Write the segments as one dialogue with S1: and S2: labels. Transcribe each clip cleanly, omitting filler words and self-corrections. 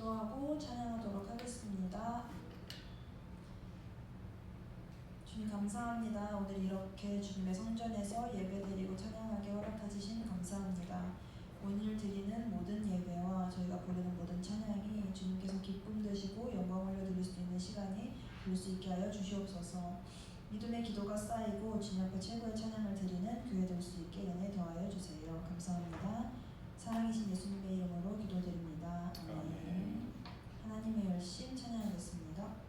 S1: 기도하고 찬양하도록 하겠습니다. 주님 감사합니다. 오늘 이렇게 주님의 성전에서 예배드리고 찬양하게 허락하시신 감사합니다. 오늘 드리는 모든 예배와 저희가 부르는 모든 찬양이 주님께서 기쁨 되시고 영광 올려드릴 수 있는 시간이 될 수 있게 하여 주시옵소서. 믿음의 기도가 쌓이고 주님 앞에 최고의 찬양을 드리는 교회 될 수 있게 은혜 더하여 주세요. 감사합니다. 사랑이신 예수님의 이름으로 기도드립니다. 아멘. 하나님의 열심 찬양하겠습니다.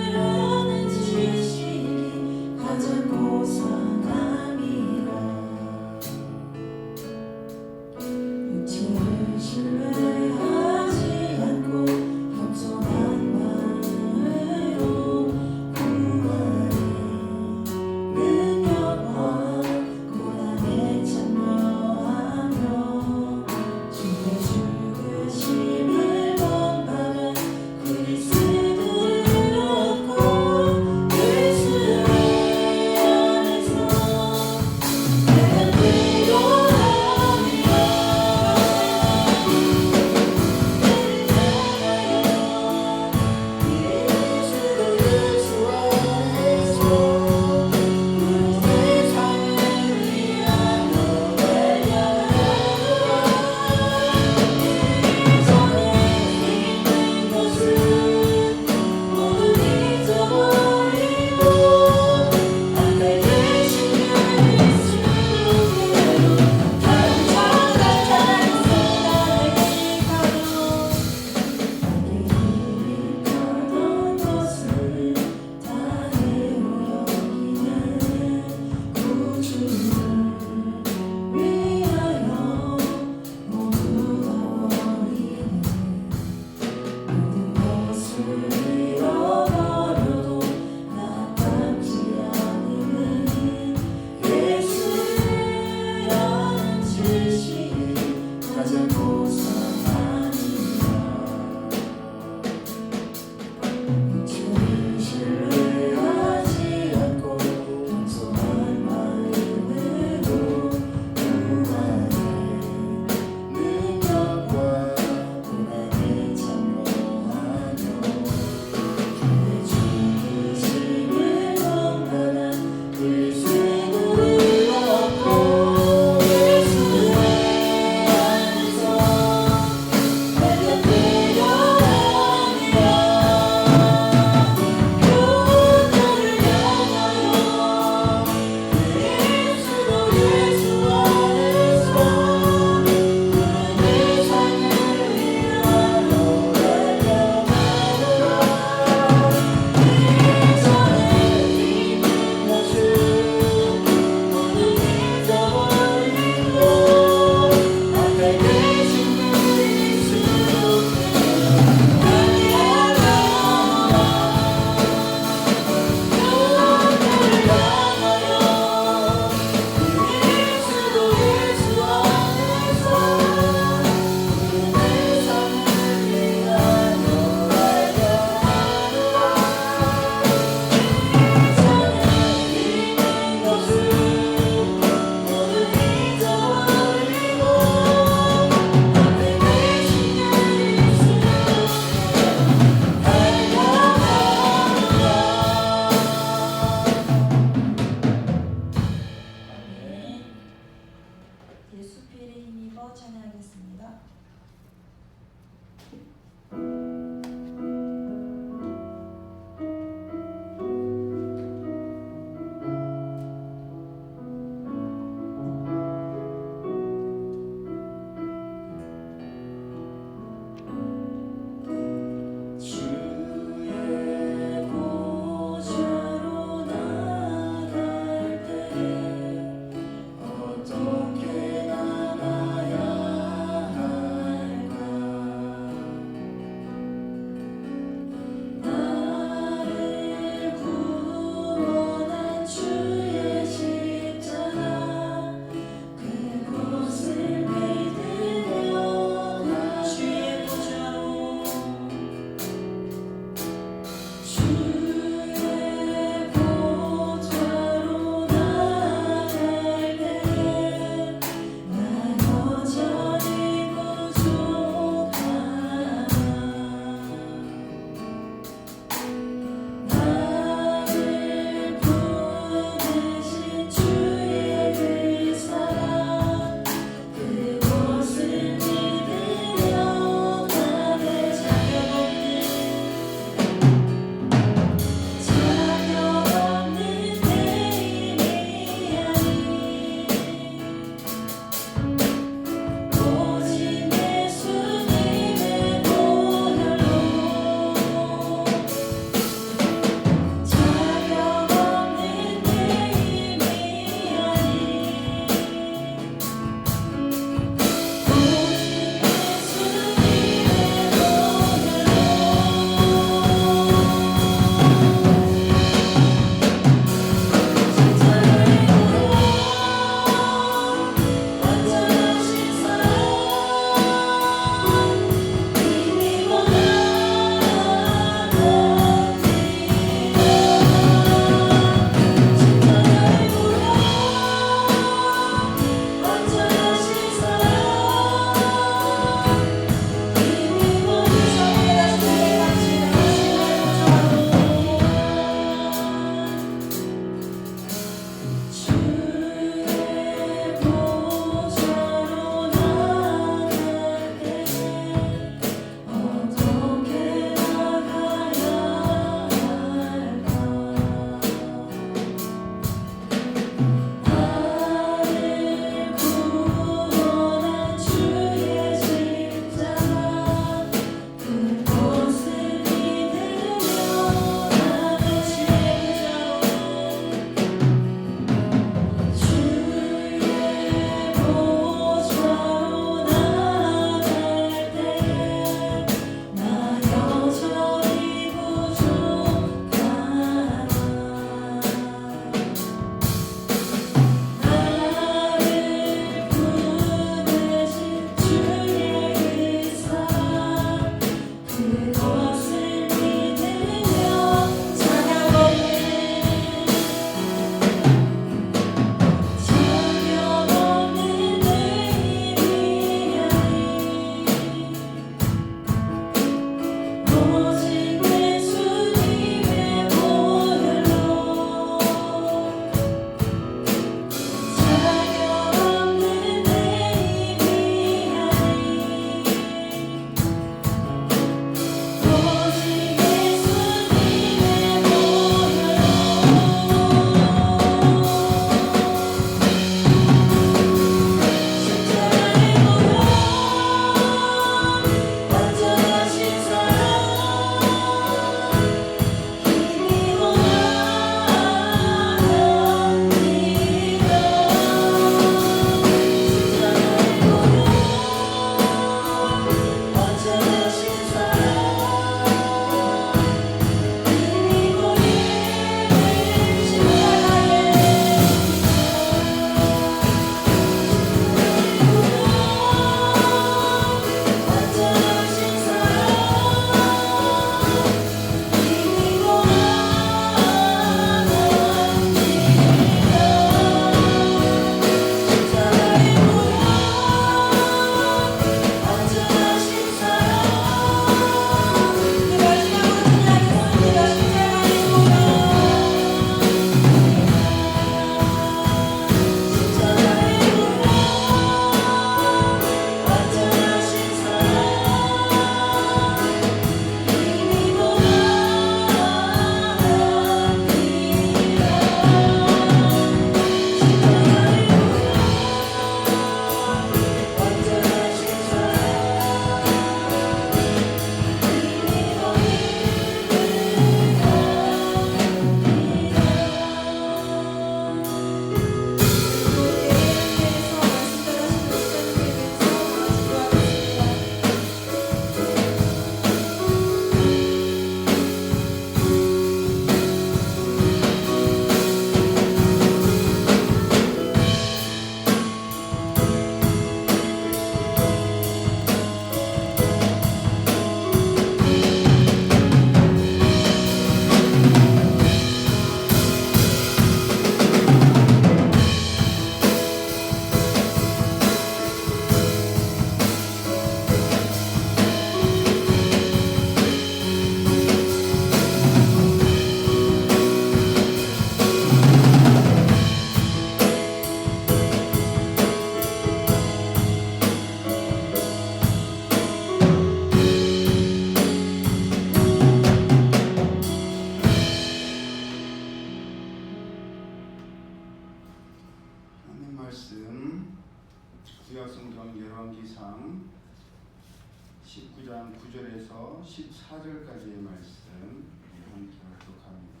S2: 9절에서 14절까지의 말씀 함께 합독합니다.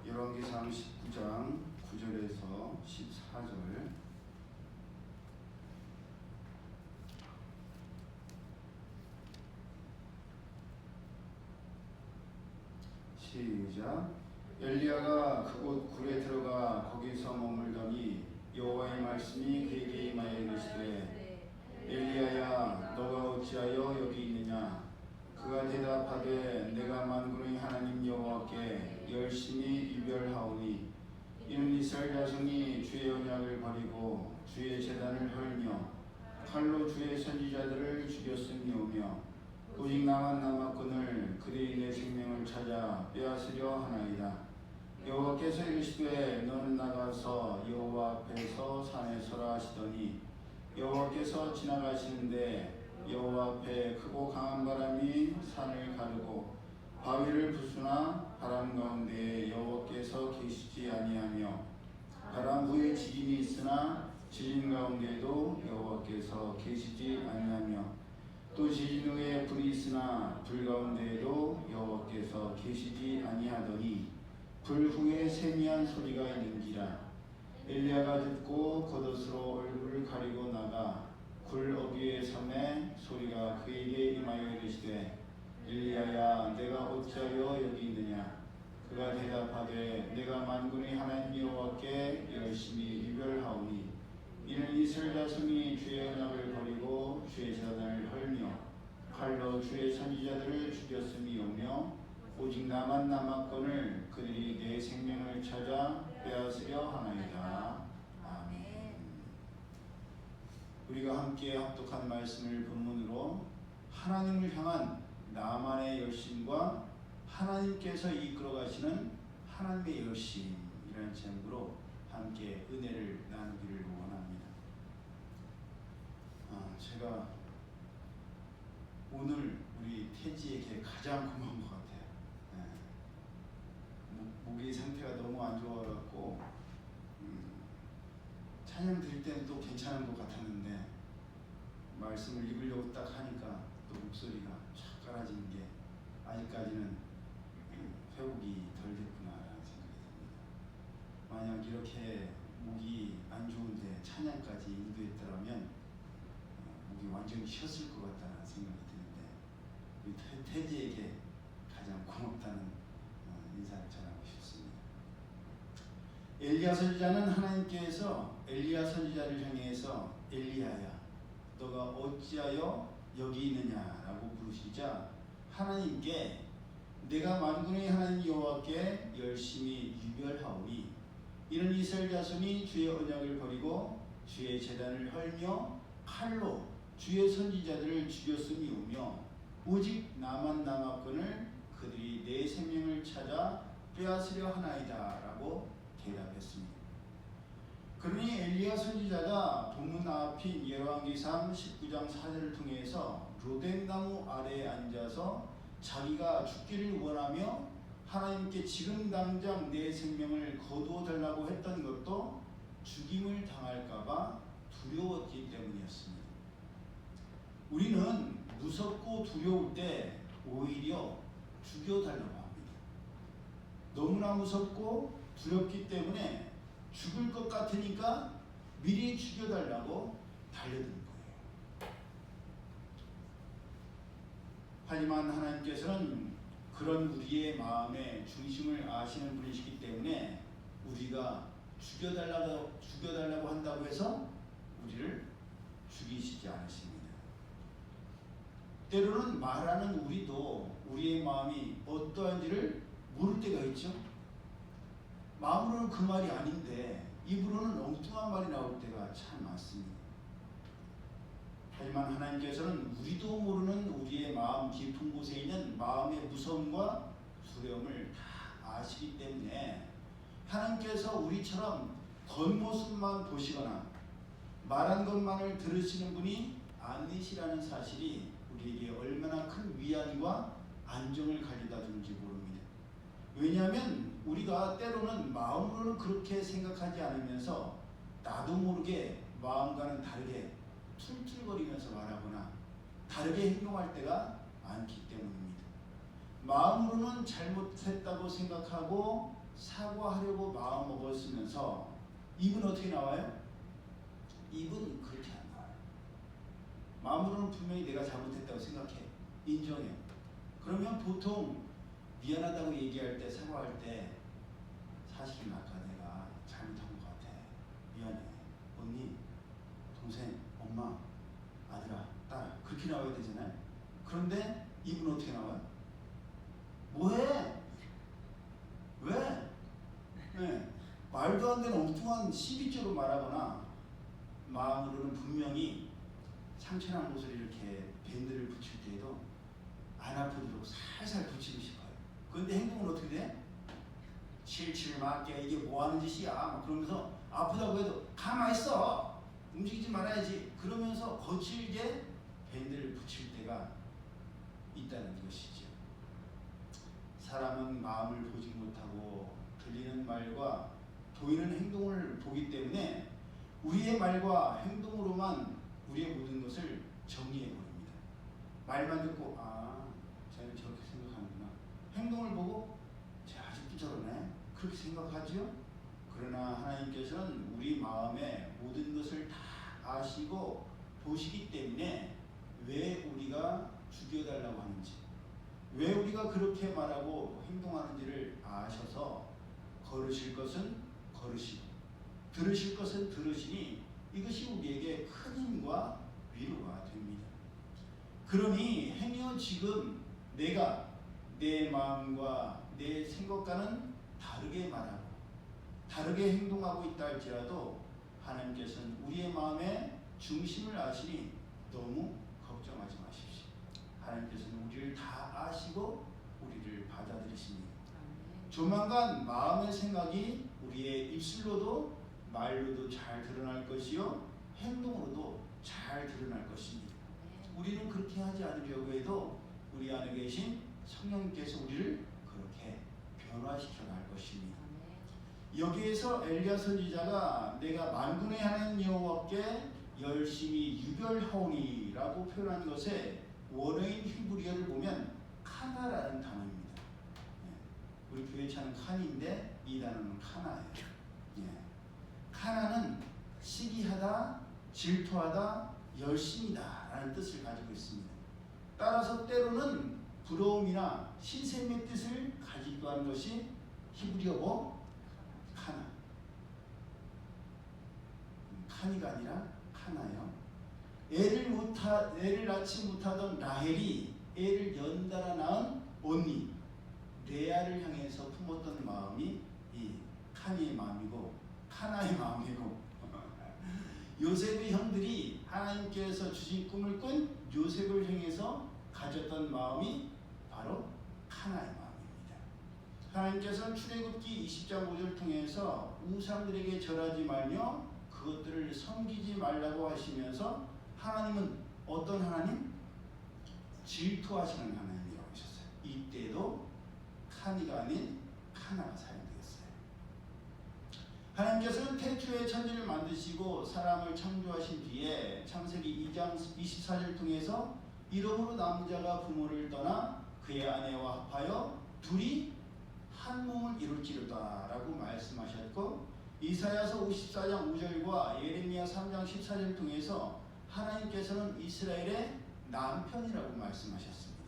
S2: 열왕기상 19장 9절에서 14절. 시작. 엘리야가 그곳 굴에 들어가 거기서 머물더니 여호와의 말씀이 그에게 임하여 이르시되 엘리야야 너가 어찌하여 여기 있느냐. 그가 대답하되 내가 만군의 하나님 여호와께 열심히 이별하오니 이는 이스라엘 자손이 주의 언약을 버리고 주의 제단을 헐며 칼로 주의 선지자들을 죽였음이오며 오직 나만 남았거늘 그들이 내 생명을 찾아 빼앗으려 하나이다. 여호와께서 이르시되 너는 나가서 여호와 앞에서 산에 서라 하시더니 여호와께서 지나가시는데 여호와 앞에 크고 강한 바람이 산을 가르고 바위를 부수나 바람 가운데에 여호와께서 계시지 아니하며 바람 후에 지진이 있으나 지진 가운데에도 여호와께서 계시지 아니하며 또 지진 후에 불이 있으나 불 가운데에도 여호와께서 계시지 아니하더니 불 후에 세미한 소리가 있는지라. 엘리야가 듣고 겉옷으로 얼굴을 가리고 나가 굴 어귀에 섬에 소리가 그에게 임하여 이르시되 엘리야야 내가 어찌하여 여기 있느냐. 그가 대답하되 내가 만군의 하나님 여호와께 열심히 이별하오니 이는 이스라엘 자손이 주의 언약을 버리고 주의 제단을 헐며 칼로 주의 선지자들을 죽였음이오며 오직 나만 남았거늘 그들이 내 생명을 찾아 빼앗으려 하나이다. 아멘. 우리가 함께 합독한 말씀을 본문으로 하나님을 향한 나만의 열심과 하나님께서 이끌어 가시는 하나님의 열심이라는 제목으로 함께 은혜를 나누기를 원합니다. 제가 오늘 우리 태지에게 가장 고마운 것 같아요. 목이 상태가 너무 안 좋아갖고 찬양 드릴 때는 또 괜찮은 것 같았는데 말씀을 읽으려고 딱 하니까 또 목소리가 촥 깔아지는 게 아직까지는 회복이 덜 됐구나라는 생각이 듭니다. 만약 이렇게 목이 안 좋은데 찬양까지 인도했더라면 목이 완전히 쉬었을 것 같다는 생각이 드는데 우리 태지에게 가장 고맙다는 인사를 전하고 싶습니다. 엘리야 선지자는 하나님께서 엘리야 선지자를 향해서 엘리야야 너가 어찌하여 여기 있느냐라고 부르시자 하나님께 내가 만군의 하나님 여호와께 열심히 유별하오니 이는 이스라엘 자손이 주의 언약을 버리고 주의 제단을 헐며 칼로 주의 선지자들을 죽였음이오며 오직 나만 남았거늘 그들이 내 생명을 찾아 빼앗으려 하나이다 라고 대답했습니다. 그러니 엘리야 선지자가 본문 앞인 열왕기상 19장 4절을 통해서 로뎀나무 아래에 앉아서 자기가 죽기를 원하며 하나님께 지금 당장 내 생명을 거두어 달라고 했던 것도 죽임을 당할까봐 두려웠기 때문이었습니다. 우리는 무섭고 두려울 때 오히려 죽여달라고 합니다. 너무나 무섭고 두렵기 때문에 죽을 것 같으니까 미리 죽여달라고 달려드는 거예요. 하지만 하나님께서는 그런 우리의 마음의 중심을 아시는 분이시기 때문에 우리가 죽여달라고 한다고 해서 우리를 죽이시지 않으십니다. 때로는 말하는 우리도 우리의 마음이 어떠한지를 모를 때가 있죠. 마음으로는 그 말이 아닌데 입으로는 엉뚱한 말이 나올 때가 참 많습니다. 하지만 하나님께서는 우리도 모르는 우리의 마음 깊은 곳에 있는 마음의 무서움과 두려움을 다 아시기 때문에 하나님께서 우리처럼 겉모습만 보시거나 말한 것만을 들으시는 분이 아니시라는 사실이 우리에게 얼마나 큰 위안과 안정을 가져다 주는지 모릅니다. 왜냐하면 우리가 때로는 마음으로는 그렇게 생각하지 않으면서 나도 모르게 마음과는 다르게 툴툴거리면서 말하거나 다르게 행동할 때가 많기 때문입니다. 마음으로는 잘못했다고 생각하고 사과하려고 마음먹었으면서 입은 어떻게 나와요? 입은 그렇게 안 나와요. 마음으로는 분명히 내가 잘못했다고 생각해. 인정해요. 그러면 보통 미안하다고 얘기할 때, 사과할 때 사실은 아까 내가 잘못한 것 같아. 미안해. 언니, 동생, 엄마, 아들아, 딸아. 그렇게 나와야 되잖아요. 그런데 입은 어떻게 나와요? 뭐해? 왜? 네. 말도 안 되는 엉뚱한 시비죄로 말하거나 마음으로는 분명히 상처난 곳을 이렇게 밴드를 붙일 때에도 안 아프도록 살살 붙이고 싶어요. 그런데 행동은 어떻게 돼? 칠칠 맞게 이게 뭐 하는 짓이야? 막 그러면서 아프다고 해도 가만히 있어. 움직이지 말아야지. 그러면서 거칠게 밴드를 붙일 때가 있다는 것이죠. 사람은 마음을 보지 못하고 들리는 말과 보이는 행동을 보기 때문에 우리의 말과 행동으로만 우리의 모든 것을 정리해 버립니다. 말만 듣고 쟤는 저렇게 생각하는구나. 행동을 보고 쟤 아직도 저러네. 그렇게 생각하죠. 그러나 하나님께서는 우리 마음의 모든 것을 다 아시고 보시기 때문에 왜 우리가 죽여달라고 하는지, 왜 우리가 그렇게 말하고 행동하는지를 아셔서 걸으실 것은 걸으시고 들으실 것은 들으시니 이것이 우리에게 큰 힘과 위로가 됩니다. 그러니 행여 지금 내가 내 마음과 내 생각과는 다르게 말하고 다르게 행동하고 있다 할지라도 하나님께서는 우리의 마음의 중심을 아시니 너무 걱정하지 마십시오. 하나님께서는 우리를 다 아시고 우리를 받아들이십니다. 조만간 마음의 생각이 우리의 입술로도 말로도 잘 드러날 것이요 행동으로도 잘 드러날 것입니다. 우리는 그렇게 하지 않으려고 해도 우리 안에 계신 성령께서 우리를 그렇게 변화시켜 갈 것입니다. 여기에서 엘리야 선지자가 내가 만군의 하나님 여호와께 열심히 유별하오니라고 표현한 것에 원어인 히브리어를 보면 카나라는 단어입니다. 우리 교회 차는 칸인데 이 단어는 카나예요. 카나는 시기하다, 질투하다, 열심이다 라는 뜻을 가지고 있습니다. 따라서 때로는 부러움이나 신샘의 뜻을 가지기도 하는 것이 히브리어고 카나. 카니가 아니라 카나요. 애를 낳지 못하던 라헬이 애를 연달아 낳은 언니 레아를 향해서 품었던 마음이 이 카니의 마음이고 카나의 마음이고 요셉의 형들이 하나님께서 주신 꿈을 꾼 요셉을 향해서 가졌던 마음이 바로 카나의 마음입니다. 하나님께서는 출애굽기 20장 5절 통해서 우상들에게 절하지 말며 그것들을 섬기지 말라고 하시면서 하나님은 어떤 하나님? 질투하시는 하나님이라고 하셨어요. 이때도 카니가 아닌 카나가 사용되었어요. 하나님께서는 태초에 천지를 만드시고 사람을 창조하신 뒤에 창세기 2장 24절 통해서 이러므로 남자가 부모를 떠나 그의 아내와 합하여 둘이 한 몸을 이룰지로다 라고 말씀하셨고 이사야서 54장 5절과 예레미야 3장 14절 통해서 하나님께서는 이스라엘의 남편이라고 말씀하셨습니다.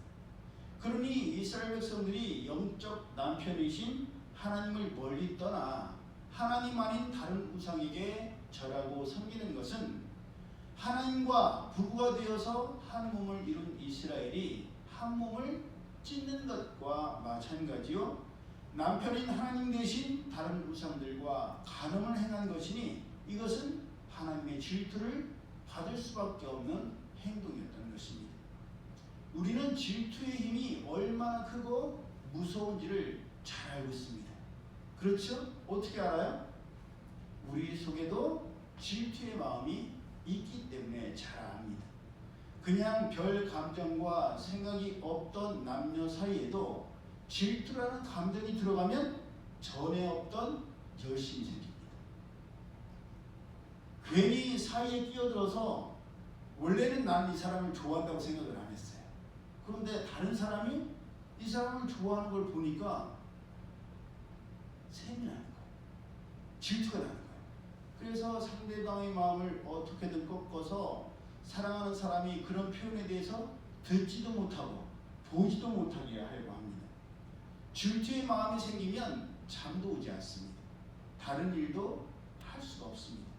S2: 그러니 이스라엘 백성들이 영적 남편이신 하나님을 멀리 떠나 하나님 아닌 다른 우상에게 절하고 섬기는 것은 하나님과 부부가 되어서 한 몸을 이룬 이스라엘이 한 몸을 찢는 것과 마찬가지요. 남편인 하나님 대신 다른 우상들과 간음을 행한 것이니 이것은 하나님의 질투를 받을 수밖에 없는 행동이었던 것입니다. 우리는 질투의 힘이 얼마나 크고 무서운지를 잘 알고 있습니다. 그렇죠? 어떻게 알아요? 우리 속에도 질투의 마음이 있기 때문에 잘 압니다. 그냥 별 감정과 생각이 없던 남녀 사이에도 질투라는 감정이 들어가면 전에 없던 열심이 생깁니다. 괜히 사이에 끼어들어서 원래는 난 이 사람을 좋아한다고 생각을 안 했어요. 그런데 다른 사람이 이 사람을 좋아하는 걸 보니까 셈이 나는 거예요. 질투가 나는 거예요. 그래서 상대방의 마음을 어떻게든 꺾어서 사랑하는 사람이 그런 표현에 대해서 듣지도 못하고 보지도 못하게 하려고 합니다. 질투의 마음이 생기면 잠도 오지 않습니다. 다른 일도 할 수가 없습니다.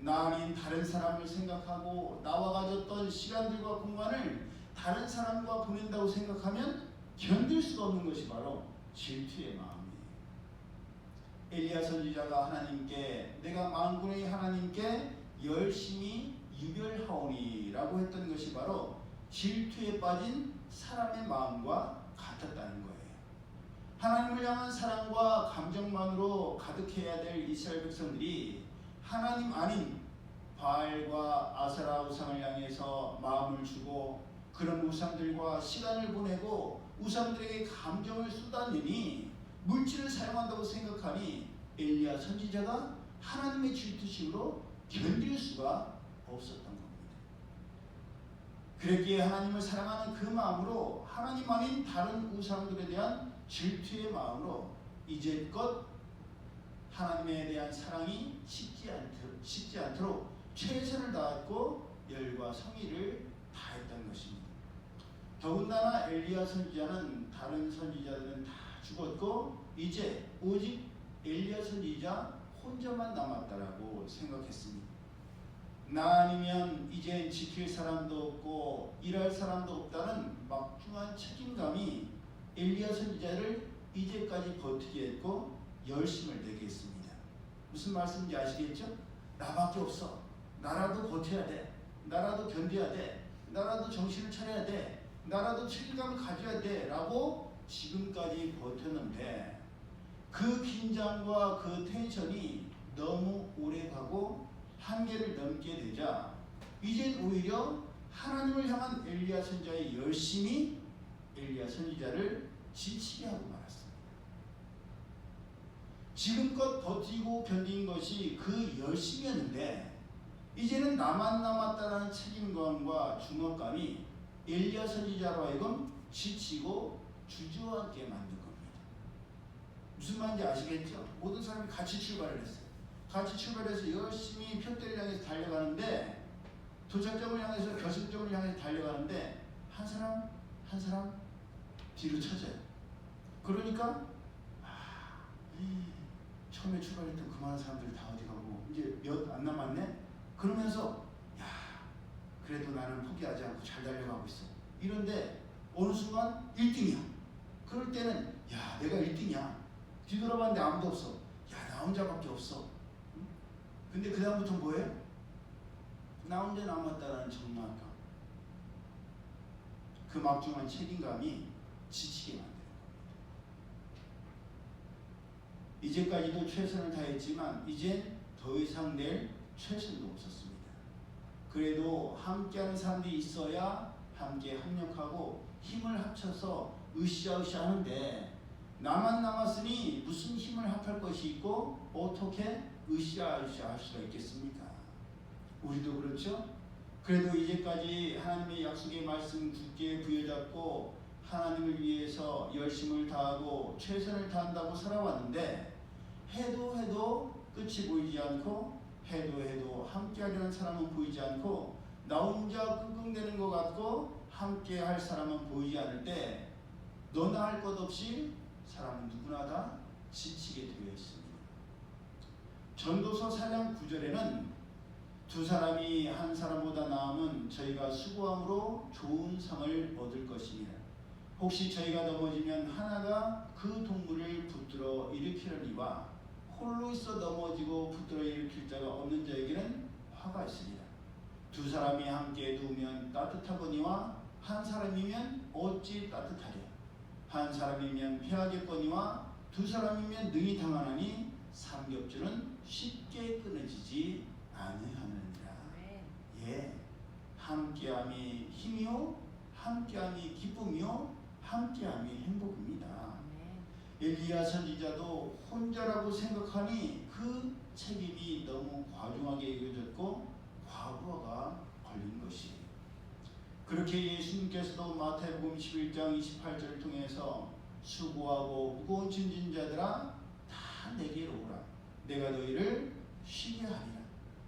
S2: 나 아닌 다른 사람을 생각하고 나와 가졌던 시간들과 공간을 다른 사람과 보낸다고 생각하면 견딜 수가 없는 것이 바로 질투의 마음이에요. 엘리야 선지자가 하나님께 내가 만군의 하나님께 열심히 유별하오니라고 했던 것이 바로 질투에 빠진 사람의 마음과 같았다는 거예요. 하나님을 향한 사랑과 감정만으로 가득해야 될 이스라엘 백성들이 하나님 아닌 바알과 아세라 우상을 향해서 마음을 주고 그런 우상들과 시간을 보내고 우상들에게 감정을 쏟아내니 물질을 사용한다고 생각하니 엘리야 선지자가 하나님의 질투심으로 견딜 수가 없었던 겁니다. 그랬기에 하나님을 사랑하는 그 마음으로 하나님 아닌 다른 우상들에 대한 질투의 마음으로 이제껏 하나님에 대한 사랑이 식지 않도록 최선을 다했고 열과 성의를 다했던 것입니다. 더군다나 엘리야 선지자는 다른 선지자들은 다 죽었고 이제 오직 엘리야 선지자 혼자만 남았다라고 생각했습니다. 나 아니면 이제 지킬 사람도 없고 일할 사람도 없다는 막중한 책임감이 엘리야 선지자를 이제까지 버티게 했고 열심을 내게 했습니다. 무슨 말씀인지 아시겠죠? 나밖에 없어. 나라도 버텨야 돼. 나라도 견뎌야 돼. 나라도 정신을 차려야 돼. 나라도 책임감을 가져야 돼 라고 지금까지 버텼는데 그 긴장과 그 텐션이 너무 오래가고 한계를 넘게 되자 이젠 오히려 하나님을 향한 엘리야 선지자의 열심이 엘리야 선지자를 지치게 하고 말았습니다. 지금껏 버티고 견딘 것이 그 열심이었는데 이제는 나만 남았다는 책임감과 중압감이 엘리야 선지자로 하여금 지치고 주저앉게 만든 겁니다. 무슨 말인지 아시겠죠? 모든 사람이 같이 출발을 했어요. 같이 출발해서 열심히 표대를 향해서 달려가는데 도착점을 향해서 결승점을 향해서 달려가는데 한 사람 뒤로 쳐져요. 그러니까 처음에 출발했던 그 많은 사람들이 다 어디 가고 이제 몇 안 남았네? 그러면서 그래도 나는 포기하지 않고 잘 달려가고 있어. 이런데 어느 순간 1등이야. 그럴 때는 내가 1등이야. 뒤돌아봤는데 아무도 없어. 나 혼자밖에 없어. 근데 그 다음부터 뭐예요? 나 혼자 남았다라는 적막감. 그 막중한 책임감이 지치게 만드는 겁니다. 이제까지도 최선을 다했지만 이젠 더 이상 낼 최선도 없었습니다. 그래도 함께하는 사람들이 있어야 함께 합력하고 힘을 합쳐서 으쌰으쌰 하는데 나만 남았으니 무슨 힘을 합할 것이 있고 어떻게 으쌰으쌰 할 수가 있겠습니까? 우리도 그렇죠? 그래도 이제까지 하나님의 약속의 말씀 굳게 부여잡고 하나님을 위해서 열심을 다하고 최선을 다한다고 살아왔는데 해도 끝이 보이지 않고 해도 함께하려는 사람은 보이지 않고 나 혼자 끙끙대는 것 같고 함께할 사람은 보이지 않을 때 너나 할 것 없이 사람은 누구나 다 지치게 되어 있습니다. 전도서 4장 9절에는 두 사람이 한 사람보다 나으면 저희가 수고함으로 좋은 상을 얻을 것입니다. 혹시 저희가 넘어지면 하나가 그 동물을 붙들어 일으키려니와 홀로 있어 넘어지고 붙들어 일으킬 자가 없는 자에게는 화가 있으리라. 두 사람이 함께 누우면 따뜻하거니와 한 사람이면 어찌 따뜻하랴. 한 사람이면 패하겠거니와 두 사람이면 능히 당하나니 삼겹줄은 쉽게 끊어지지 아니하느니라. 함께함이 힘이요 함께함이 기쁨이요 함께함이 행복입니다. 엘리야 선지자도 혼자라고 생각하니 그 책임이 너무 과중하게 여겨졌고 과부하가 걸린 것이에요. 그렇게 예수님께서도 마태복음 11장 28절을 통해서 수고하고 무거운 짐진 자들아 다 내게로 오라. 내가 너희를 쉬게 하리라.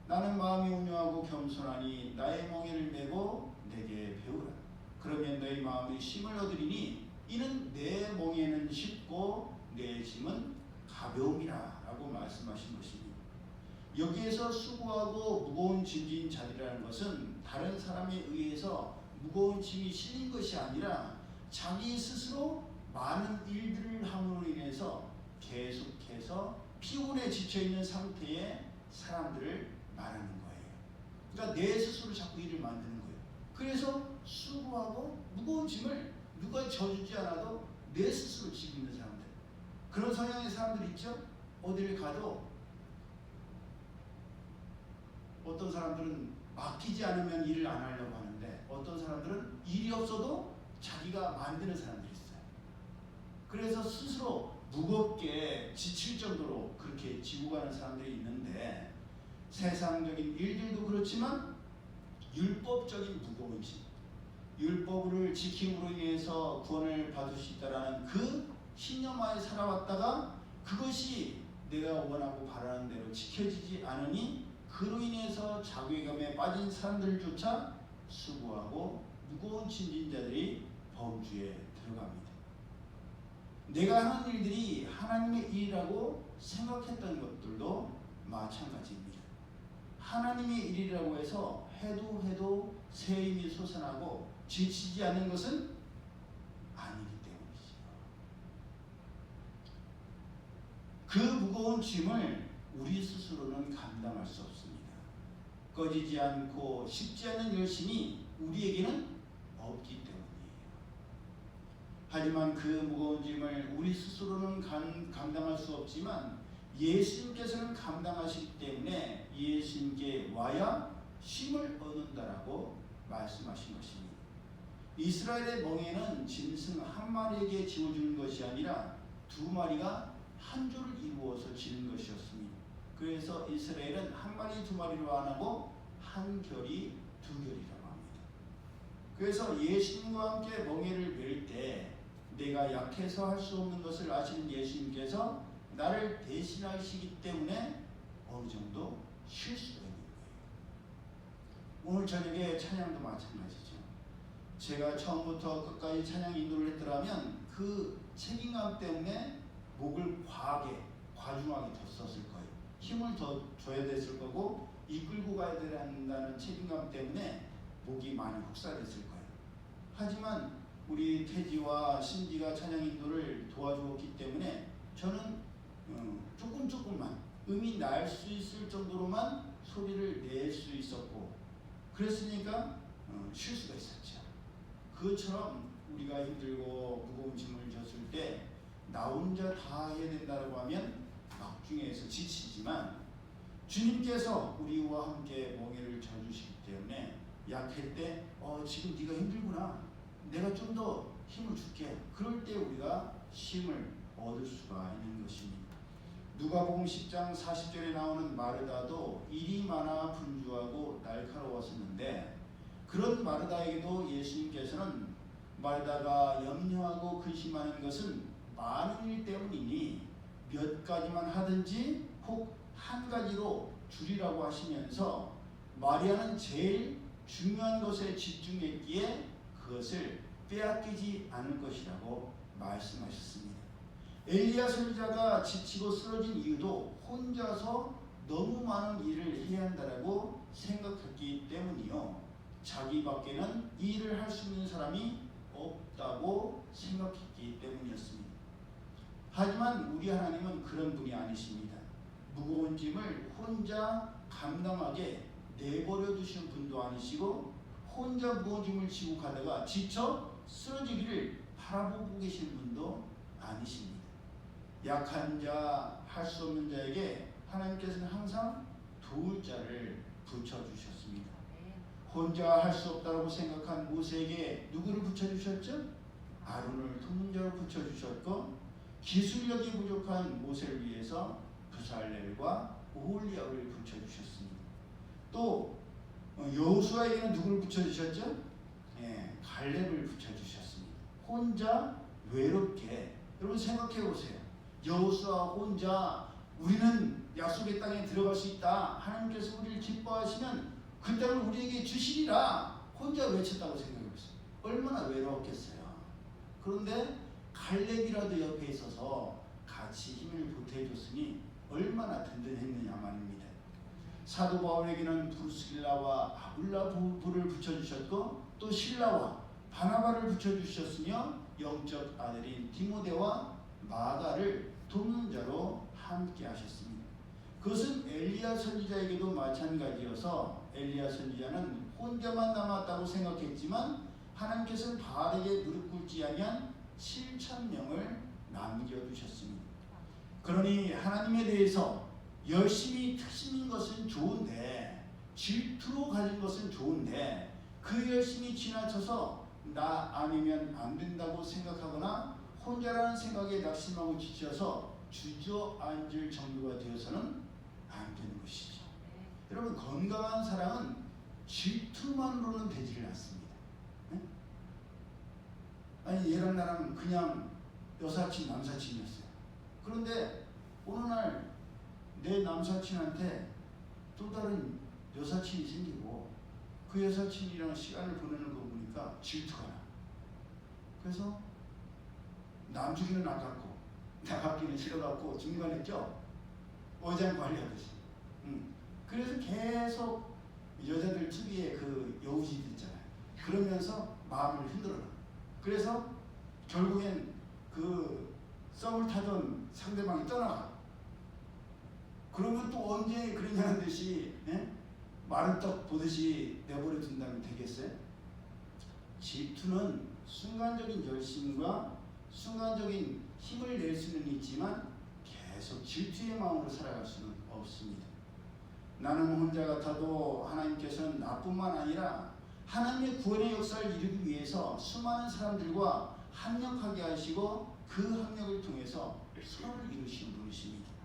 S2: 나는 마음이 온유하고 겸손하니 나의 멍에를 메고 내게 배우라. 그러면 너희 마음이 쉼을 얻으리니 이는 내 멍에는 쉽고 내 짐은 가벼움이라 라고 말씀하신 것입니다. 여기에서 수고하고 무거운 짐진 자들이라는 것은 다른 사람에 의해서 무거운 짐이 실린 것이 아니라 자기 스스로 많은 일들을 함으로 인해서 계속해서 피곤에 지쳐있는 상태의 사람들을 말하는 거예요. 그러니까 내 스스로 자꾸 일을 만드는 거예요. 그래서 수고하고 무거운 짐을 누가 져주지 않아도 내 스스로 지고 있는 사람들, 그런 성향의 사람들 있죠? 어디를 가도 어떤 사람들은 맡기지 않으면 일을 안 하려고 하는데 어떤 사람들은 일이 없어도 자기가 만드는 사람들이 있어요. 그래서 스스로 무겁게 지칠 정도로 그렇게 지고 가는 사람들이 있는데, 세상적인 일들도 그렇지만 율법적인 무거운 짐, 율법을 지킴으로 인해서 구원을 받을 수 있다라는 그 신념하에 살아왔다가 그것이 내가 원하고 바라는 대로 지켜지지 않으니 그로 인해서 자괴감에 빠진 사람들조차 수고하고 무거운 짐진 자들이 범주에 들어갑니다. 내가 하는 일들이 하나님의 일이라고 생각했던 것들도 마찬가지입니다. 하나님의 일이라고 해서 해도 새 힘이 솟아나고 지치지 않는 것은 아니기 때문이죠. 그 무거운 짐을 우리 스스로는 감당할 수 없습니다. 꺼지지 않고 식지 않는 열심이 우리에게는 없기 때문이에요. 하지만 그 무거운 짐을 우리 스스로는 감당할 수 없지만 예수님께서는 감당하시기 때문에 예수님께 와야 쉼을 얻는다라고 말씀하신 것입니다. 이스라엘의 멍에는 짐승 한 마리에게 지워주는 것이 아니라 두 마리가 한 줄을 이루어서 지는 것이었습니다. 그래서 이스라엘은 한 마리 두 마리로 안 하고 한 결이 두 결이라고 합니다. 그래서 예수님과 함께 멍에를 맬 때 내가 약해서 할 수 없는 것을 아시는 예수님께서 나를 대신하시기 때문에 어느 정도 쉴 수가 있는 거예요. 오늘 저녁에 찬양도 마찬가지죠. 제가 처음부터 끝까지 찬양 인도를 했더라면 그 책임감 때문에 목을 과중하게 더 썼을 거예요. 힘을 더 줘야 됐을 거고 이끌고 가야 된다는 책임감 때문에 목이 많이 혹사됐을 거예요. 하지만 우리 태지와 신지가 찬양 인도를 도와주었기 때문에 저는 조금만 음이 날 수 있을 정도로만 소리를 낼 수 있었고 그랬으니까 쉴 수가 있었죠. 그것처럼 우리가 힘들고 무거운 짐을 졌을 때 나 혼자 다 해야 된다고 하면 막중해서 지치지만 주님께서 우리와 함께 멍에를 져주시기 때문에 약할 때 지금 네가 힘들구나, 내가 좀 더 힘을 줄게. 그럴 때 우리가 쉼을 얻을 수가 있는 것입니다. 누가복음 10장 40절에 나오는 마르다도 일이 많아 분주하고 날카로웠었는데 그런 마르다에게도 예수님께서는 마르다가 염려하고 근심하는 것은 많은 일 때문이니 몇 가지만 하든지 혹 한 가지로 줄이라고 하시면서 마리아는 제일 중요한 것에 집중했기에 그것을 빼앗기지 않을 것이라고 말씀하셨습니다. 엘리야 선지자가 지치고 쓰러진 이유도 혼자서 너무 많은 일을 해야 한다라고 생각했기 때문이요. 자기밖에는 이 일을 할 수 있는 사람이 없다고 생각했기 때문이었습니다. 하지만 우리 하나님은 그런 분이 아니십니다. 무거운 짐을 혼자 감당하게 내버려 두신 분도 아니시고 혼자 무거운 짐을 지고 가다가 지쳐 쓰러지기를 바라보고 계신 분도 아니십니다. 약한 자, 할 수 없는 자에게 하나님께서는 항상 도울 자를 붙여주셨습니다. 혼자 할 수 없다고 생각한 모세에게 누구를 붙여주셨죠? 아론을 돕는 자로 붙여주셨고 기술력이 부족한 모세를 위해서 부살렐과 오홀리압을 붙여주셨습니다. 또 여호수아에게는 누구를 붙여주셨죠? 예, 갈렙을 붙여주셨습니다. 혼자 외롭게. 여러분 생각해 보세요. 여호수아 혼자 우리는 약속의 땅에 들어갈 수 있다. 하나님께서 우리를 기뻐하시면 그 땅을 우리에게 주시리라. 혼자 외쳤다고 생각해 보세요. 얼마나 외로웠겠어요. 그런데 갈렙이라도 옆에 있어서 같이 힘을 보태줬으니 얼마나 든든했느냐 말입니다. 사도 바울에게는 브루스길라와 아굴라부를 붙여주셨고 또 실라와 바나바를 붙여주셨으며 영적 아들인 디모데와 마가를 돕는 자로 함께 하셨습니다. 그것은 엘리야 선지자에게도 마찬가지여서 엘리야 선지자는 혼자만 남았다고 생각했지만 하나님께서는 바알에게 무릎 꿇지 아니한 7,000명을 남겨두셨습니다. 그러니 하나님에 대해서 열심히 트시는 것은 좋은데 질투로 가진 것은 좋은데 그 열심이 지나쳐서 나 아니면 안 된다고 생각하거나 혼자라는 생각에 낙심하고 지쳐서 주저앉을 정도가 되어서는 안 되는 것이죠. 여러분 건강한 사랑은 질투만으로는 되지를 않습니다. 네? 아니 얘랑 나랑 그냥 여사친 남사친이었어요. 그런데 어느 날 내 남사친한테 또 다른 여사친이 생기고 그 여사친이랑 시간을 보내는 거 보니까 질투가 나. 그래서 남주기는 아깝고 나가기는 싫어갖고 중간에 껴 어장 관리하듯이. 그래서 계속 여자들 특유의 그 여우짓 있잖아요. 그러면서 마음을 흔들어놔. 그래서 결국엔 그 썸을 타던 상대방이 떠나가. 그러면 또 언제 그러냐는 듯이 마른 떡 보듯이 내버려 둔다면 되겠어요? 질투는 순간적인 열심과 순간적인 힘을 낼 수는 있지만 계속 질투의 마음으로 살아갈 수는 없습니다. 나는 혼자 같아도 하나님께서는 나뿐만 아니라 하나님의 구원의 역사를 이루기 위해서 수많은 사람들과 합력하게 하시고 그 합력을 통해서 선을 이루시는 분이십니다.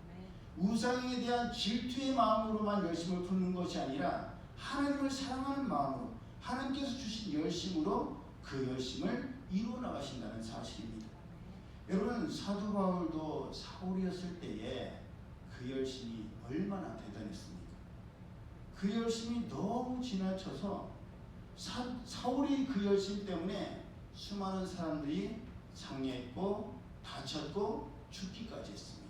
S2: 우상에 대한 질투의 마음으로만 열심을 품는 것이 아니라 하나님을 사랑하는 마음으로 하나님께서 주신 열심으로 그 열심을 이루어 나가신다는 사실입니다. 여러분 사도 바울도 사울이었을 때에 그 열심이 얼마나 대단했습니까? 그 열심이 너무 지나쳐서 사울이 그 열심 때문에 수많은 사람들이 상해했고 다쳤고 죽기까지 했습니다.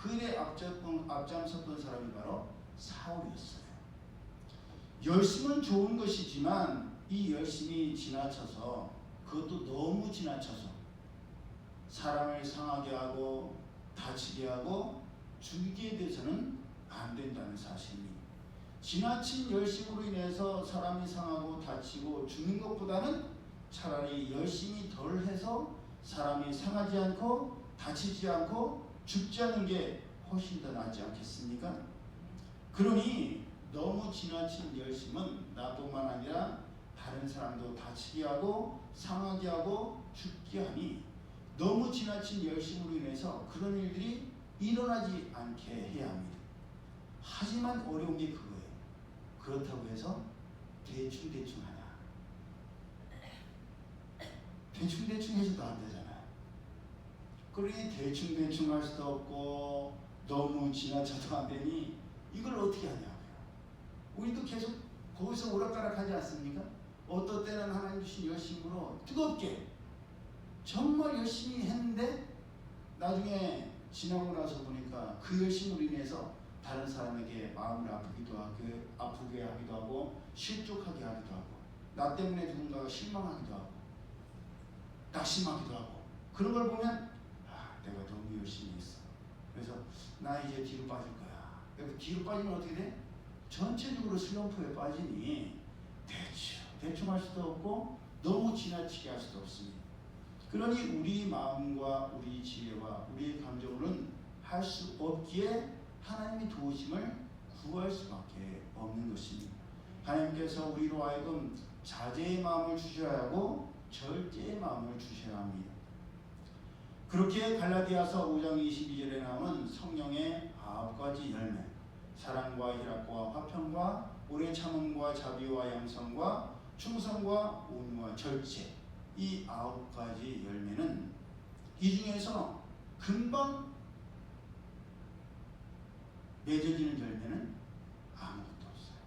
S2: 그 일에 앞장섰던 사람이 바로 사울이었어요. 열심은 좋은 것이지만 이 열심이 지나쳐서 그것도 너무 지나쳐서 사람을 상하게 하고 다치게 하고 죽이게 돼서는 안 된다는 사실입니다. 지나친 열심으로 인해서 사람이 상하고 다치고 죽는 것보다는 차라리 열심히 덜 해서 사람이 상하지 않고 다치지 않고 죽지 않는 게 훨씬 더 낫지 않겠습니까? 그러니 너무 지나친 열심은 나뿐만 아니라 다른 사람도 다치게 하고 상하게 하고 죽게 하니 너무 지나친 열심으로 인해서 그런 일들이 일어나지 않게 해야 합니다. 하지만 어려운 게 그거예요. 그렇다고 해서 대충 하냐. 대충 해서도 안 되잖아요. 그러니 대충 할 수도 없고 너무 지나쳐도 안 되니 이걸 어떻게 하냐고요. 우리도 계속 거기서 오락가락하지 않습니까? 어떤 때는 하나님 주신 열심으로 뜨겁게 정말 열심히 했는데 나중에 지나고 나서 보니까 그 열심으로 인해서 다른 사람에게 마음을 아프게 하기도 하고 실족하게 하기도 하고 나 때문에 누군가가 실망하기도 하고 낙심하기도 하고 그런 걸 보면 내가 너무 열심히 했어. 그래서 나 이제 뒤로 빠질 거야. 그래서 뒤로 빠지면 어떻게 돼? 전체적으로 슬럼프에 빠지니 대충 할 수도 없고 너무 지나치게 할 수도 없습니다. 그러니 우리 마음과 우리 지혜와 우리의 감정으로는 할 수 없기에 하나님의 도우심을 구할 수밖에 없는 것입니다. 하나님께서 우리로 하여금 자제의 마음을 주셔야 하고 절제의 마음을 주셔야 합니다. 그렇게 갈라디아서 5장 22절에 나오는 성령의 9가지 열매, 사랑과 희락과 화평과 오래 참음과 자비와 양성과 충성과 온유와 절제, 이 9가지 열매는 이 중에서 금방 맺어지는 열매는 아무것도 없어요.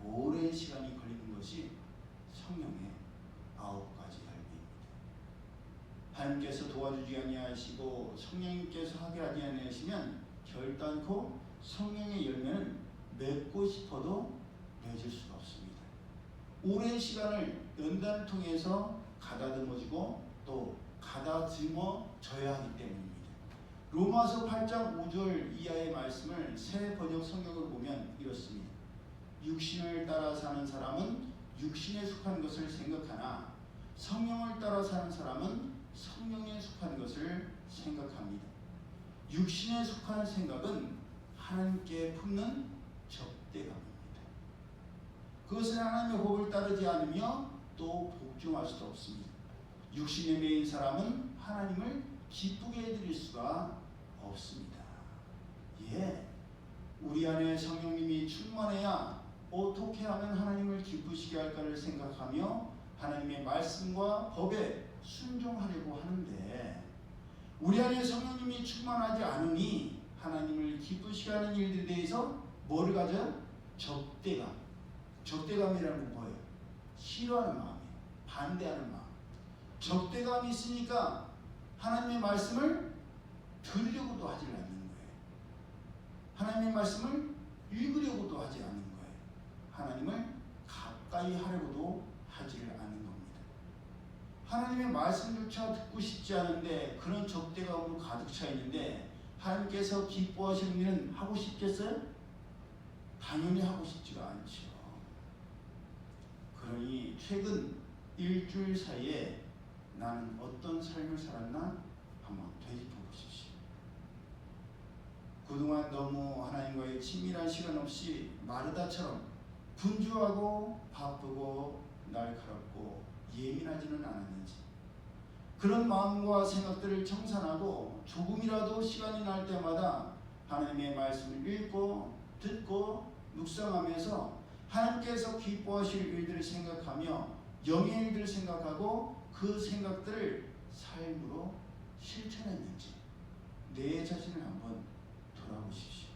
S2: 오랜 시간이 걸리는 것이 성령의 9가지 열매입니다. 하나님께서 도와주지 아니하시고 성령님께서 하게 하지 아니하시면 결단코 성령의 열매는 맺고 싶어도 맺을 수가 없습니다. 오랜 시간을 연단을 통해서 가다듬어지고 또 가다듬어져야 하기 때문입니다. 로마서 8장 5절 이하의 말씀을 새 번역 성경을 보면 이렇습니다. 육신을 따라 사는 사람은 육신에 속한 것을 생각하나 성령을 따라 사는 사람은 성령에 속한 것을 생각합니다. 육신에 속한 생각은 하나님께 품는 적대감입니다. 그것은 하나님의 법을 따르지 않으며 또 복종할 수도 없습니다. 육신에 매인 사람은 하나님을 기쁘게 해드릴 수가 없습니다. 예, 우리 안에 성령님이 충만해야 어떻게 하면 하나님을 기쁘시게 할까를 생각하며 하나님의 말씀과 법에 순종하려고 하는데, 우리 안에 성령님이 충만하지 않으니 하나님을 기쁘시게 하는 일들에 대해서 뭐를 가져요? 적대감. 적대감이라는 건 뭐예요? 싫어하는 마음이에요. 반대하는 마음. 적대감이 있으니까 하나님의 말씀을 들으려고도 하지 않는 거예요. 하나님의 말씀을 읽으려고도 하지 않는 거예요. 하나님을 가까이 하려고도 하지를 않는 겁니다. 하나님의 말씀조차 듣고 싶지 않은데 그런 적대감으로 가득 차 있는데 하나님께서 기뻐하시는 일은 하고 싶겠어요? 당연히 하고 싶지가 않죠. 그러니 최근 일주일 사이에 나는 어떤 삶을 살았나 한번 되짚어 보십시오. 그동안 너무 하나님과의 친밀한 시간 없이 마르다처럼 분주하고 바쁘고 날카롭고 예민하지는 않았는지, 그런 마음과 생각들을 청산하고 조금이라도 시간이 날 때마다 하나님의 말씀을 읽고 듣고 묵상하면서 하나님께서 기뻐하실 일들을 생각하며 영의 일들을 생각하고 그 생각들을 삶으로 실천했는지 내 자신을 한번 돌아보십시오.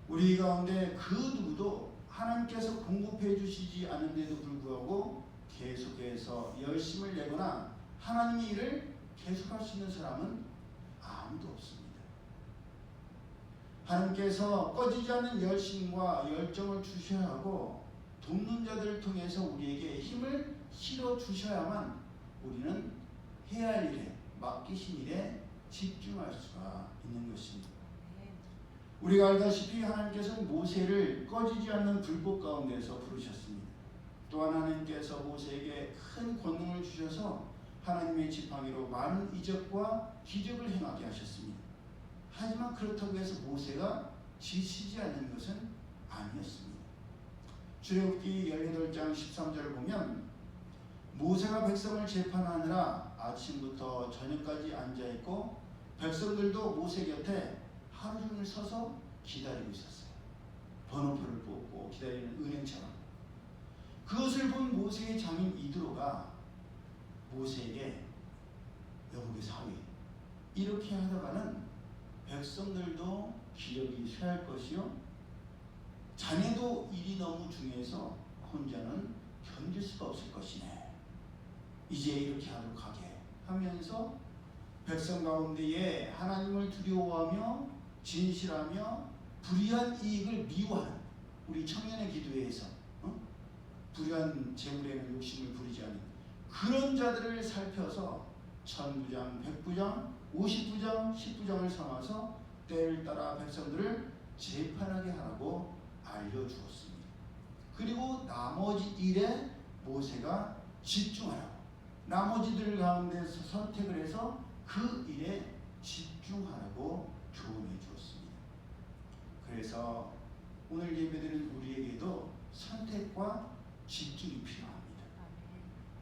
S2: 우리 가운데 그 누구도 하나님께서 공급해 주시지 않은데도 불구하고 계속해서 열심을 내거나 하나님의 일을 계속할 수 있는 사람은 아무도 없습니다. 하나님께서 꺼지지 않는 열심과 열정을 주셔야 하고 돕는 자들을 통해서 우리에게 힘을 실어 주셔야만 우리는 해야 할 일에, 맡기신 일에 집중할 수가 있는 것입니다. 우리가 알다시피 하나님께서는 모세를 꺼지지 않는 불꽃 가운데서 부르셨습니다. 또한 하나님께서 모세에게 큰 권능을 주셔서 하나님의 지팡이로 많은 이적과 기적을 행하게 하셨습니다. 하지만 그렇다고 해서 모세가 지치지 않는 것은 아니었습니다. 출애굽기 18장 13절을 보면 모세가 백성을 재판하느라 아침부터 저녁까지 앉아있고 백성들도 모세 곁에 하루 종일 서서 기다리고 있었어요. 번호표를 뽑고 기다리는 은행처럼. 그것을 본 모세의 장인 이드로가 모세에게 여보게 사위, 이렇게 하다가는 백성들도 기력이 쇠할 것이요 자네도 일이 너무 중요해서 혼자는 견딜 수가 없을 것이네. 이제 이렇게 하도록 하게 하면서 백성 가운데에 하나님을 두려워하며 진실하며 불의한 이익을 미워하는, 우리 청년의 기도회에서 불의한 재물에는 욕심을 부리지 않는 그런 자들을 살펴서 1000부장, 100부장, 50부장, 10부장을 삼아서 때를 따라 백성들을 재판하게 하라고 알려주었습니다. 그리고 나머지 일에 모세가 집중하라고, 나머지들 가운데서 선택을 해서 그 일에 집중하라고 조언해 주었습니다. 그래서 오늘 예배드리는 우리에게도 선택과 집중이 필요합니다.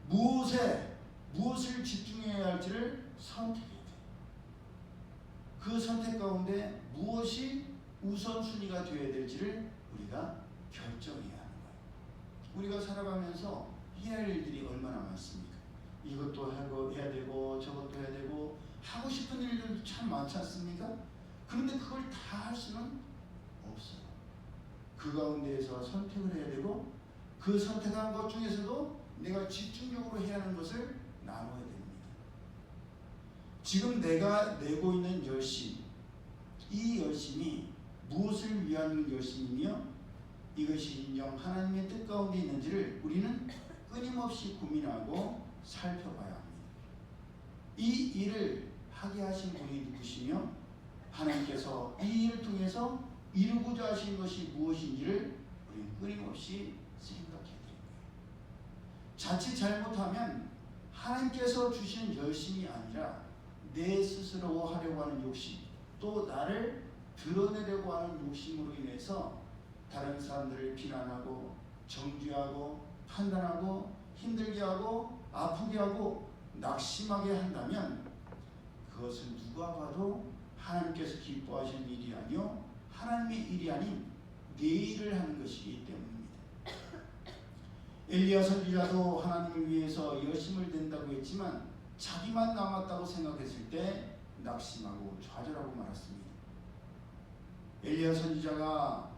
S2: 무엇을 집중해야 할지를 선택해야 돼요. 그 선택 가운데 무엇이 우선순위가 되어야 될지를 우리가 결정해야 하는 거예요. 우리가 살아가면서 해야 할 일들이 얼마나 많습니까? 이것도 해야 되고 저것도 해야 되고 하고 싶은 일들도 참 많지 않습니까? 그런데 그걸 다 할 수는 없어요. 그 가운데에서 선택을 해야 되고 그 선택한 것 중에서도 내가 집중적으로 해야 하는 것을 나눠야 됩니다. 지금 내가 내고 있는 열심, 이 열심이 무엇을 위한 열심이며 이것이 인정 하나님의 뜻 가운데 있는지를 우리는 끊임없이 고민하고 살펴봐야 합니다. 이 일을 하게 하신 분이 누구시며 하나님께서 이 일을 통해서 이루고자 하신 것이 무엇인지를 우리는 끊임없이 생각해야 됩니다. 자칫 잘못하면 하나님께서 주신 열심이 아니라 내 스스로 하려고 하는 욕심, 또 나를 드러내려고 하는 욕심으로 인해서 다른 사람들을 비난하고 정죄하고 판단하고 힘들게 하고 아프게 하고 낙심하게 한다면 그것은 누가 봐도 하나님께서 기뻐하시는 일이 아니요 하나님의 일이 아닌 내 일을 하는 것이기 때문입니다. 엘리야 선지자도 하나님을 위해서 열심을 댄다고 했지만 자기만 남았다고 생각했을 때 낙심하고 좌절하고 말았습니다. 엘리야 선지자가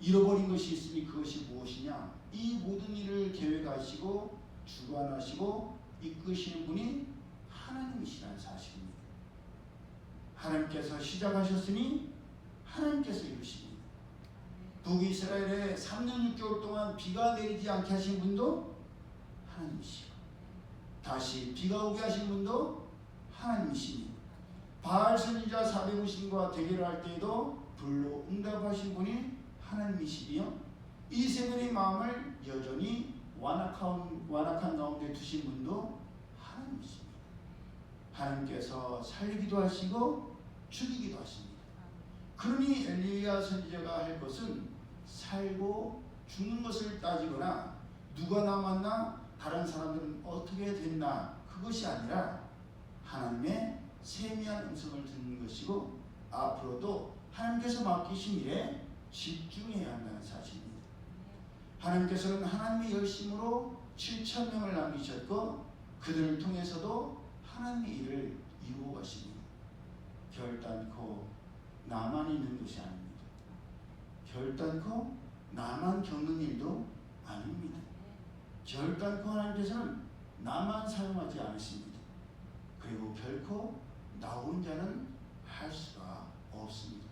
S2: 잃어버린 것이 있으니 그것이 무엇이냐? 이 모든 일을 계획하시고 주관하시고 이끄시는 분이 하나님이시라는 사실입니다. 하나님께서 시작하셨으니 하나님께서 이루십니다. 북이스라엘에 3년 6개월 동안 비가 내리지 않게 하신 분도 하나님이시고 다시 비가 오게 하신 분도 하나님이십니다. 바알 선지자 450인과 대결을 할 때에도 불로 응답하신 분이 하나님이시며 이세벨의 마음을 여전히 완악한 가운데 두신 분도 하나님이십니다. 하나님께서 살리기도 하시고 죽이기도 하십니다. 그러니 엘리야 선지자가 할 것은 살고 죽는 것을 따지거나 누가 남았나 다른 사람들은 어떻게 됐나 그것이 아니라 하나님의 세미한 음성을 듣는 것이고 앞으로도 하나님께서 맡기신 일에 집중해야 한다는 사실입니다. 하나님께서는 하나님의 열심으로 7,000명을 남기셨고 그들을 통해서도 하나님의 일을 이루어 가십니다. 결단코 나만 있는 것이 아닙니다. 결단코 나만 겪는 일도 아닙니다. 결단코 하나님께서는 나만 사용하지 않으십니다. 그리고 결코 나 혼자는 할 수가 없습니다.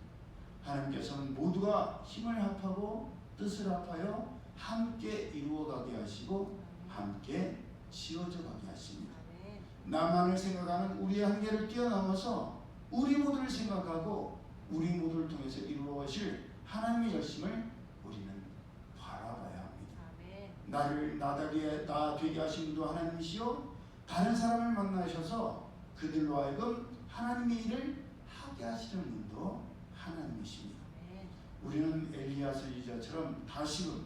S2: 하나님께서는 모두가 힘을 합하고 뜻을 합하여 함께 이루어가게 하시고 함께 지어져 가게 하십니다. 나만을 생각하는 우리의 한계를 뛰어넘어서 우리 모두를 생각하고 우리 모두를 통해서 이루어가실 하나님의 열심을 우리는 바라봐야 합니다. 나 되게 하신 분도 하나님이시요 다른 사람을 만나셔서 그들로 하여금 하나님의 일을 하게 하시는 분도 하나님이십니다. 우리는 엘리야 선지자처럼 다시금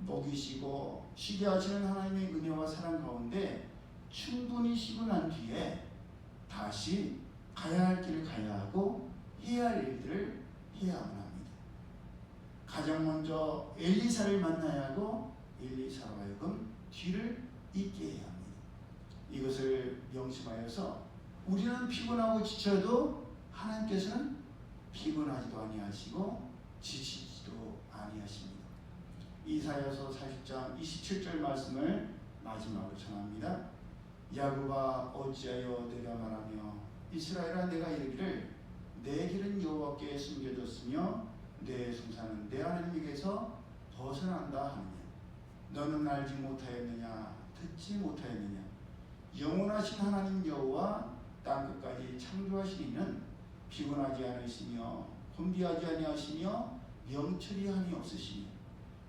S2: 먹이시고 쉬게 하시는 하나님의 은혜와 사랑 가운데 충분히 쉬고 난 뒤에 다시 가야 할 길을 가야 하고 해야 할 일들을 해야만 합니다. 가장 먼저 엘리사를 만나야 하고 엘리사로 하여금 뒤를 잇게 해야 합니다. 이것을 명심하여서 우리는 피곤하고 지쳐도 하나님께서는 피곤하지도 아니하시고 지치지도 아니하십니다. 이사야서 40장 27절 말씀을 마지막으로 전합니다. 야곱아 어찌하여 내가 말하며 이스라엘아 내가 이르기를 내 길은 여호와께 숨겨졌으며 내 송사는 내 하나님에게서 벗어난다 하느냐. 너는 알지 못하였느냐 듣지 못하였느냐. 영원하신 하나님 여호와 땅끝까지 창조하신 이는 피곤하지 않으시며 혼비하지 아니하시며 명철이 한이 없으시며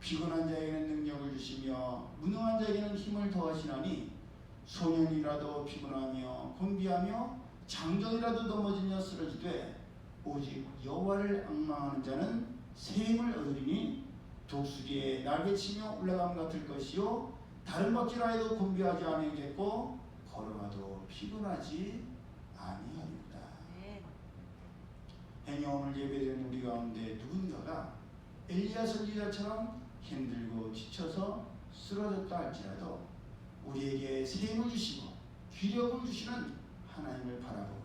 S2: 피곤한 자에게는 능력을 주시며 무능한 자에게는 힘을 더하시나니 소년이라도 피곤하며 혼비하며 장정이라도 넘어지며 쓰러지되 오직 여호와를 앙망하는 자는 새 힘을 얻으리니 독수리에 날개치며 올라감 같을 것이요 다른 박질라 해도 곤비하지 아니하겠고 걸어가도 피곤하지 아니하리로다. 행여 오늘 예배드리는 우리 가운데 누군가가 엘리야 선지자처럼 힘들고 지쳐서 쓰러졌다 할지라도 우리에게 새 힘을 주시고 기력을 주시는 하나님을 바라보고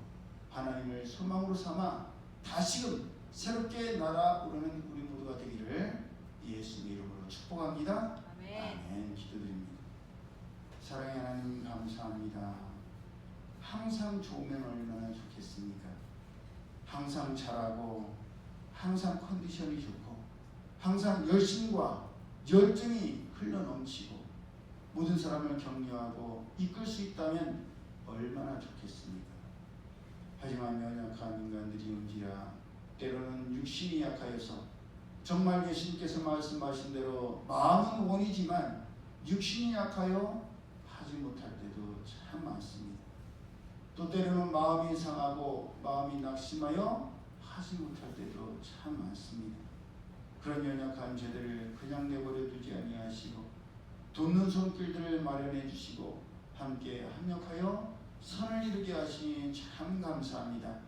S2: 하나님을 소망으로 삼아 다시금 새롭게 날아오르는 우리 모두가 되기를 예수님의 이름으로 축복합니다. 아멘. 기도드립니다. 사랑의 하나님 감사합니다. 항상 좋으면 얼마나 좋겠습니까? 항상 잘하고 항상 컨디션이 좋고 항상 열심과 열정이 흘러넘치고 모든 사람을 격려하고 이끌 수 있다면 얼마나 좋겠습니까? 하지만 연약한 인간들이온지라 때로는 육신이 약하여서 정말 예수님께서 말씀하신 대로 마음은 원이지만 육신이 약하여 하지 못할 때도 참 많습니다. 또 때로는 마음이 상하고 마음이 낙심하여 하지 못할 때도 참 많습니다. 그런 연약한 죄들을 그냥 내버려 두지 아니하시고 돕는 손길들을 마련해 주시고 함께 합력하여 선을 이루게 하시니 참 감사합니다.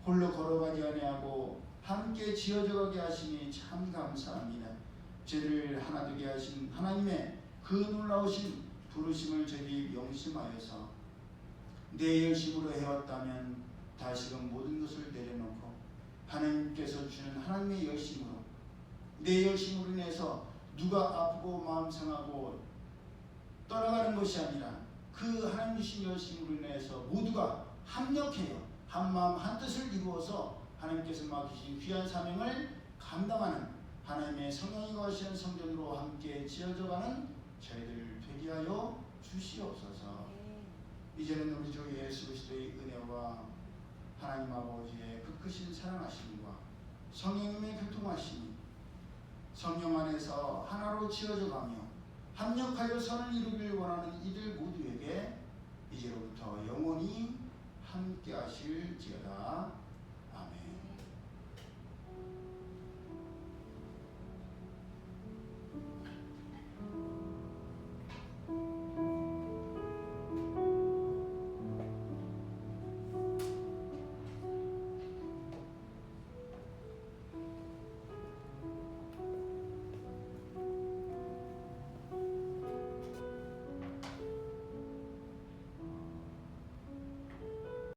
S2: 홀로 걸어가지 아니하고 함께 지어져가게 하시니 참 감사합니다. 죄를 하나 되게 하신 하나님의 그 놀라우신 부르심을 저희 명심하여서 내 열심으로 해왔다면 다시금 모든 것을 내려놓고 하나님께서 주는 하나님의 열심으로 내 열심으로 인해서 누가 아프고 마음 상하고 떠나가는 것이 아니라 그 하나님 주신 열심으로 인해서 모두가 합력해요. 한마음 한뜻을 이루어서 하나님께서 맡기신 귀한 사명을 감당하는 하나님의 성령이 거하시는 성전으로 함께 지어져가는 저희들 되게 하여 주시옵소서. 이제는 우리 주 예수 그리스도의 은혜와 하나님 아버지의 그 크신 사랑하심과 성령님의 교통하심이 성령 안에서 하나로 지어져가며 합력하여 선을 이루길 원하는 이들 모두에게